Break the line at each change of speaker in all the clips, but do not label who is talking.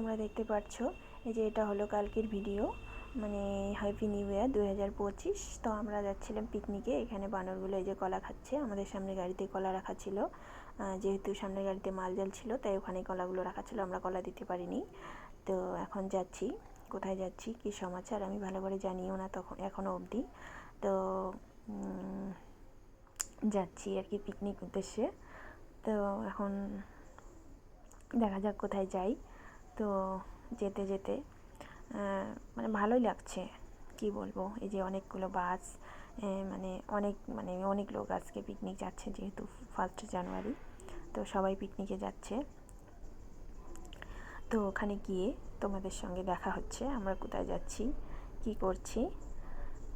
তোমরা দেখতে পাচ্ছ এই যে এটা হলো কালকের ভিডিও, মানে হ্যাপি নিউ ইয়ার 2025। তো আমরা যাচ্ছিলাম পিকনিকে। এখানে বানরগুলো এই যে কলা খাচ্ছে, আমাদের সামনে গাড়িতে কলা রাখা ছিল, যেহেতু সামনের গাড়িতে মালজাল ছিল তাই ওখানে কলাগুলো রাখা ছিল, আমরা কলা দিতে পারিনি। তো এখন যাচ্ছি, কোথায় যাচ্ছি কী সমাচার আমি ভালো করে জানিও না তখন এখনও অবধি। তো যাচ্ছি আর কি পিকনিক উদ্দেশ্যে। তো এখন দেখা যাক কোথায় যাই। তো যেতে যেতে মানে ভালোই লাগছে, কি বলবো। এই যে অনেকগুলো বাস, অনেক লোক আজকে পিকনিক যাচ্ছে, যেহেতু 1 জানুয়ারি। তো সবাই পিকনিকে যাচ্ছে। তো ওখানে গিয়ে তোমাদের সঙ্গে দেখা হচ্ছে আমরা কোথায় যাচ্ছি, কি করছি।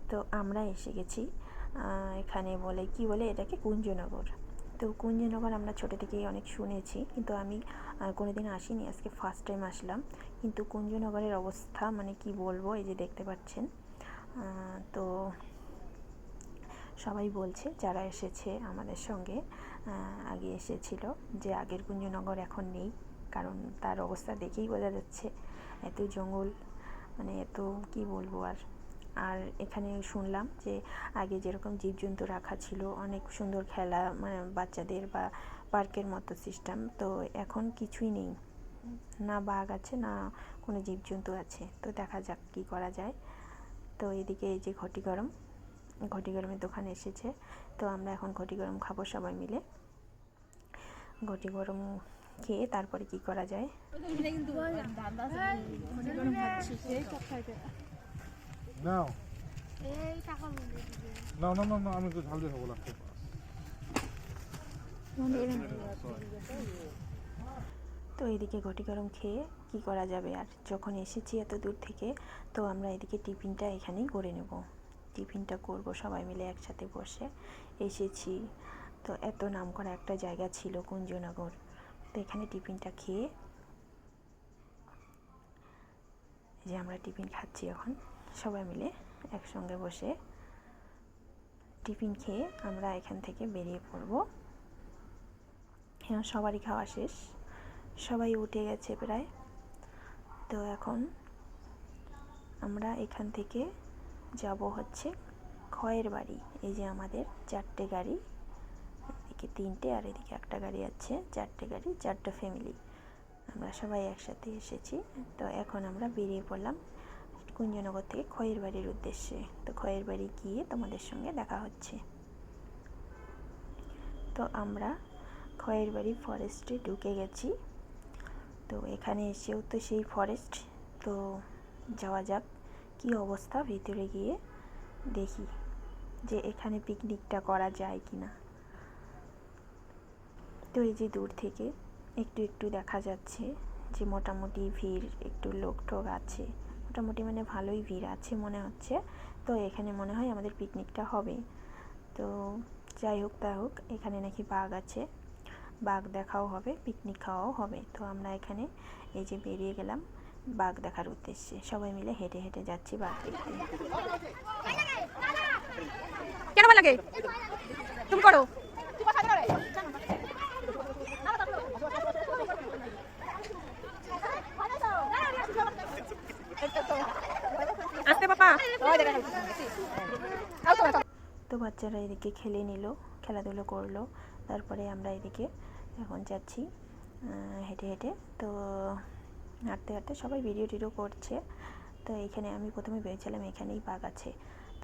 তো আমরা এসে গেছি এখানে বলে কি বলে এটাকে কুঞ্জনগর। তো কুঞ্জনগর আমরা ছোটো থেকেই অনেক শুনেছি, কিন্তু আমি কোনোদিন আসিনি, আজকে ফার্স্ট টাইম আসলাম। কিন্তু কুঞ্জনগরের অবস্থা মানে কি বলবো, এই যে দেখতে পাচ্ছেন। তো সবাই বলছে যারা এসেছে আমাদের সঙ্গে আগে এসেছিল, যে আগের কুঞ্জনগর এখন নেই, কারণ তার অবস্থা দেখেই বোঝা যাচ্ছে এত জঙ্গল, মানে এত কি বলবো। আর এখানে শুনলাম যে আগে যেরকম জীবজন্তু রাখা ছিল, অনেক সুন্দর খেলা, মানে বাচ্চাদের বা পার্কের মতো সিস্টেম, তো এখন কিছুই নেই, না বাঘ আছে না কোনো জীবজন্তু আছে। তো দেখা যাক কী করা যায়। তো এদিকে এই যে ঘটি গরমের দোকান এসেছে, তো আমরা এখন ঘটি গরম খাবো সবাই মিলে। ঘটি গরম খেয়ে তারপরে কি করা যায়।
আমি একটু ঝাল দিয়ে খাবো লাগতে।
তো এদিকে ঘটি গরম খেয়ে কি করা যাবে, আর যখন এসেছি এত দূর থেকে, তো আমরা এদিকে টিফিনটা এখানেই করে নেব। টিফিনটা করব সবাই মিলে একসাথে বসে। এসেছি তো এত নামকরা একটা জায়গা ছিল কুঞ্জনগর, তো এখানে টিফিনটা খেয়ে যে আমরা টিফিন খাচ্ছি এখন সবাই মিলে একসঙ্গে বসে। টিফিন খেয়ে আমরা এখান থেকে বেরিয়ে পড়ব। হ্যাঁ, সবারই খাওয়া শেষ, সবাই উঠে গেছে প্রায়। তো এখন আমরা এখান থেকে যাব হচ্ছে খয়ের বাড়ি। এই যে আমাদের 4টে গাড়ি, এদিকে 3টে আর এদিকে একটা গাড়ি আছে, 4টে গাড়ি, 4টা ফ্যামিলি, আমরা সবাই একসাথে এসেছি। তো এখন আমরা বেরিয়ে পড়লাম কুঞ্জনগর থেকে খয়ের বাড়ির উদ্দেশ্যে। তো খয়ের বাড়ি গিয়ে তোমাদের সঙ্গে দেখা হচ্ছে। তো আমরা খয়ের বাড়ি ফরেস্টে ঢুকে গেছি। তো এখানে এসেও তো সেই ফরেস্ট। তো যাওয়া যাক কি অবস্থা, ভিতরে গিয়ে দেখি যে এখানে পিকনিকটা করা যায় কি না। তো এই যে দূর থেকে একটু একটু দেখা যাচ্ছে যে মোটামুটি ভিড়, একটু লোক টোক আছে, মোটামুটি মানে ভালোই ভিড় আছে মনে হচ্ছে। তো এখানে মনে হয় আমাদের পিকনিকটা হবে। তো যাই হোক তা হোক, এখানে নাকি বাঘ আছে, বাঘ দেখাও হবে, পিকনিক খাওয়াও হবে। তো আমরা এখানে এই যে বেরিয়ে গেলাম বাঘ দেখার উদ্দেশ্যে, সবাই মিলে হেঁটে হেঁটে যাচ্ছি বাঘ দেখতে।
কেন ভালো লাগে তুমি করো। আসতে পাপা।
তো বাচ্চারা এদিকে খেলে নিল, খেলাধুলো করলো। তারপরে আমরা এদিকে এখন যাচ্ছি হেঁটে হেঁটে। তো হাঁটতে হাঁটতে সবাই ভিডিও টিডিও করছে। তো এখানে আমি প্রথমে ভেবেছিলাম এখানেই বাঘ আছে,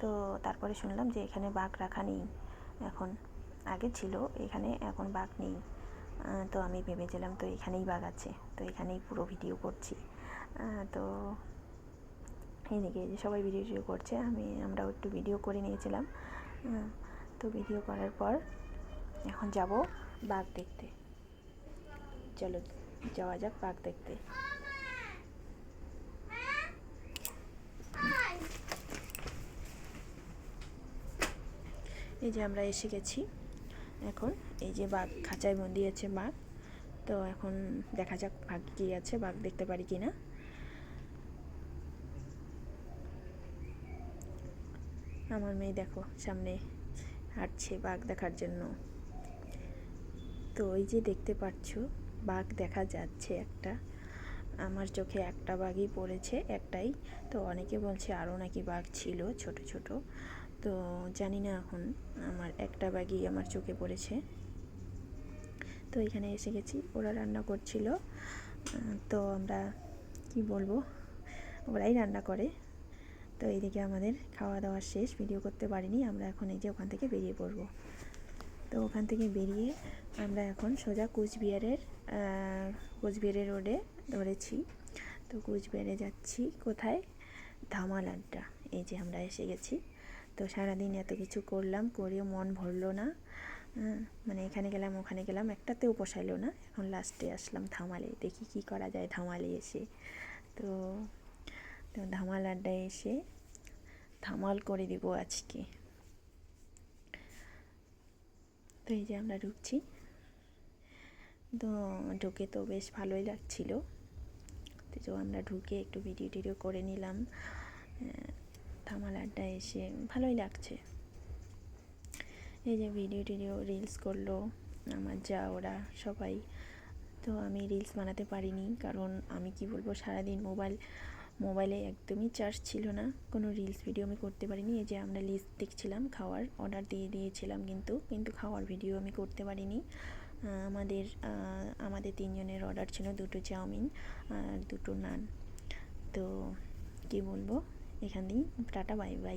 তো তারপরে শুনলাম যে এখানে বাঘ রাখা নেই এখন, আগে ছিল এখানে, এখন বাঘ নেই। তো আমি ভেবেছিলাম তো এখানেই বাঘ আছে, তো এখানেই পুরো ভিডিও করছি। তো এদিকে যে সবাই ভিডিও টিডিও করছে, আমরাও একটু ভিডিও করে নিয়েছিলাম। তো ভিডিও করার পর এখন যাব বাঘ দেখতে। চলো যাওয়া যাক বাঘ দেখতে। এই যে আমরা এসে গেছি এখন, এই যে বাঘ খাঁচায় বন্দি আছে বাঘ। তো এখন দেখা যাক বাঘ কি আছে, বাঘ দেখতে পারি কি না। আমার মেয়ে দেখো সামনে হাঁটছে বাঘ দেখার জন্য। তো ওই যে দেখতে পাচ্ছ বাঘ দেখা যাচ্ছে একটা, আমার চোখে একটা বাঘই পড়েছে, একটাই। তো অনেকে বলছে আরও নাকি বাঘ ছিল ছোট ছোট, তো জানি না এখন, আমার একটা বাঘই আমার চোখে পড়েছে। তো এখানে এসে গেছি, ওরা রান্না করছিল, তো আমরা কি বলবো, ওরাই রান্না করে। তো এইদিকে আমাদের খাওয়া দাওয়া শেষ, ভিডিও করতে পারিনি আমরা। এখন এই যে ওখান থেকে বেরিয়ে পড়বো। তো ওখান থেকে বেরিয়ে আমরা এখন সোজা কোচবিহারের রোডে ধরেছি। তো কোচবিহারে যাচ্ছি কোথায়, ধামাল আড্ডা। এই যে আমরা এসে গেছি। তো সারাদিন এত কিছু করলাম, করেও মন ভরলো না, মানে এখানে গেলাম ওখানে গেলাম, একটাতেও পোষাইলো না। এখন লাস্টে আসলাম ধামালে, দেখি কি করা যায় ধামালে এসে। তো ধামাল আড্ডায় এসে ধামাল করে দিব আজকে। তো এই যে আমরা ঢুকছি, তো ঢুকে তো বেশ ভালোই লাগছিল। তো আমরা ঢুকে একটু ভিডিও টিডিও করে নিলাম। ধামাল আড্ডায় এসে ভালোই লাগছে। এই যে ভিডিও টিডিও রিলস করলো আমার যা, ওরা সবাই। তো আমি রিলস বানাতে পারিনি, কারণ আমি কি বলবো, সারাদিন মোবাইলে একদমই চার্জ ছিল না, কোনো রিলস ভিডিও আমি করতে পারিনি। এই যে আমরা লিস্ট দেখছিলাম, খাওয়ার অর্ডার দিয়ে দিয়েছিলাম, কিন্তু খাওয়ার ভিডিও আমি করতে পারিনি। আমাদের 3 জনের অর্ডার ছিল, 2টো চাউমিন আর 2টো নান। তো কি বলবো, এখানেই টাটা বাই বাই।